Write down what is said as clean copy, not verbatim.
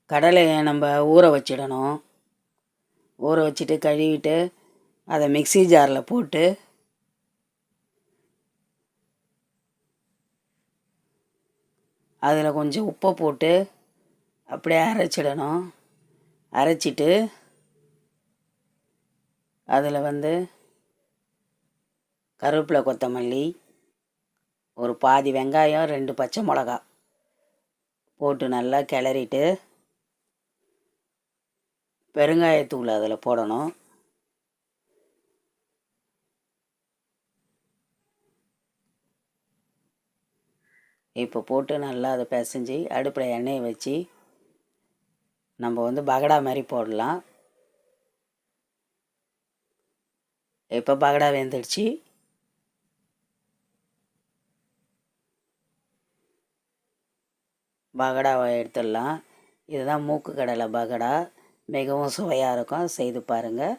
கடலையை நம்ம ஊற வச்சிடணும். ஊற வச்சுட்டு கழுவிட்டு அதை மிக்ஸி ஜாரில் போட்டு அதில் கொஞ்சம் உப்பை போட்டு அப்படியே அரைச்சிடணும். அரைச்சிட்டு அதில் கருவேப்பிலை, கொத்தமல்லி, ஒரு பாதி வெங்காயம், 2 பச்சை மிளகா போட்டு நல்லா கிளறிட்டு பெருங்காயத்தூள் அதில் போடணும். இப்போ போட்டு நல்லா அதை பிசைஞ்சு அடுப்பில் எண்ணெயை வச்சு நம்ம பகடா மாதிரி போடலாம். இப்போ பகடா வெந்துடுச்சு. பகடாவை எடுத்துடலாம். இதுதான் மூக்கு கடலை பகடா. மிகவும் சுவையாக இருக்கும். செய்து பாருங்கள்.